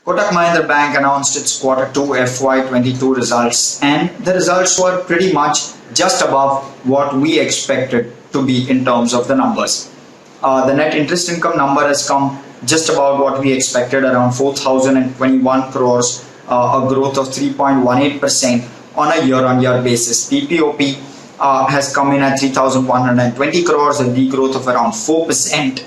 Kotak Mahindra Bank announced its Q2FY22 results, and the results were pretty much just above what we expected to be in terms of the numbers. The net interest income number has come just about what we expected, around 4,021 crores, a growth of 3.18% on a year-on-year basis. PPOP has come in at 3,120 crores, a degrowth of around 4%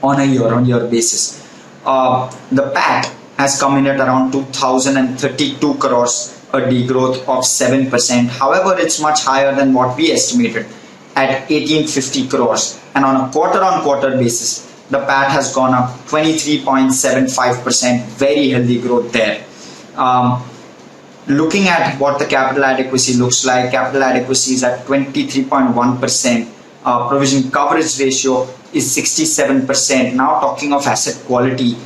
on a year-on-year basis. The PAT has come in at around 2,032 crores, a degrowth of 7%. However, it's much higher than what we estimated at 1,850 crores. And on a quarter-on-quarter basis, the PAT has gone up 23.75%, very healthy growth there. Looking at what the capital adequacy looks like, capital adequacy is at 23.1%. Provision coverage ratio is 67%. Now talking of asset quality,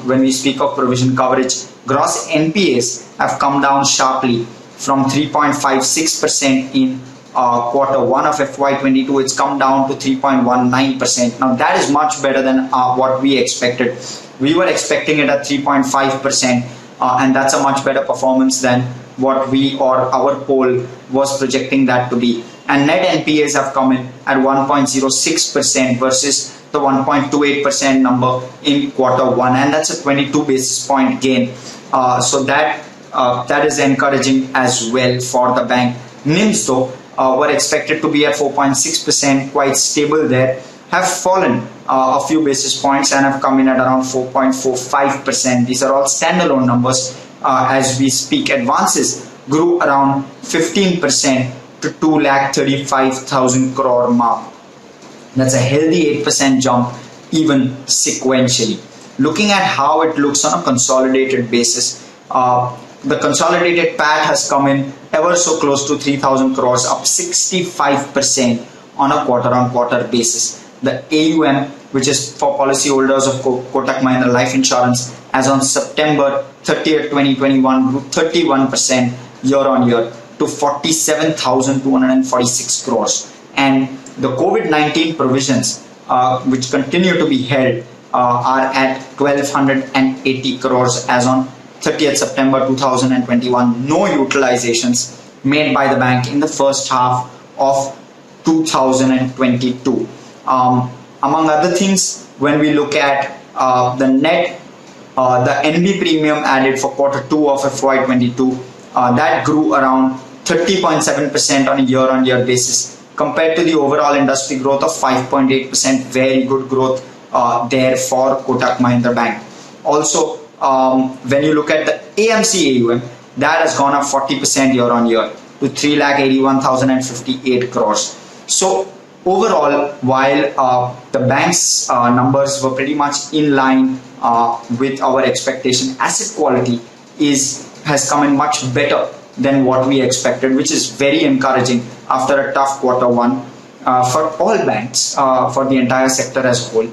when we speak of provision coverage, gross NPAs have come down sharply from 3.56% in Q1 of FY22. It's come down to 3.19%. Now that is much better than what we expected. We were expecting it at 3.5%, and that's a much better performance than what we or our poll was projecting that to be. And net NPAs have come in at 1.06% versus the 1.28% number in Q1, and that's a 22 basis point gain. So that is encouraging as well for the bank. NIMs though were expected to be at 4.6%, quite stable there, have fallen a few basis points and have come in at around 4.45%. These are all standalone numbers as we speak. Advances grew around 15% to 2,35,000 crore mark. That's a healthy 8% jump even sequentially. Looking at how it looks on a consolidated basis, the consolidated PAT has come in ever so close to 3,000 crores, up 65% on a quarter-on-quarter basis. The AUM, which is for policyholders of Kotak Mahindra Life Insurance, as on September 30th, 2021, grew 31% year-on-year to 47,246 crores. And the COVID-19 provisions, which continue to be held, are at 1,280 crores as on 30th September 2021. No utilizations made by the bank in the first half of 2022. Among other things, when we look at the net, the NB premium added for Q2 of FY22, that grew around 30.7% on a year-on-year basis compared to the overall industry growth of 5.8%. Very good growth there for Kotak Mahindra Bank. Also, when you look at the AMC AUM, that has gone up 40% year-on-year to 3,81,058 crores. So overall, while the bank's numbers were pretty much in line with our expectation, asset quality has come in much better than what we expected, which is very encouraging after a tough Q1 for all banks, for the entire sector as a whole,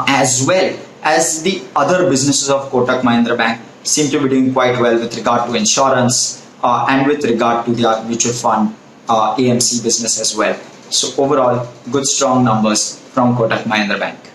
as well as the other businesses of Kotak Mahindra Bank seem to be doing quite well with regard to insurance and with regard to their mutual fund AMC business as well. So overall, good strong numbers from Kotak Mahindra Bank.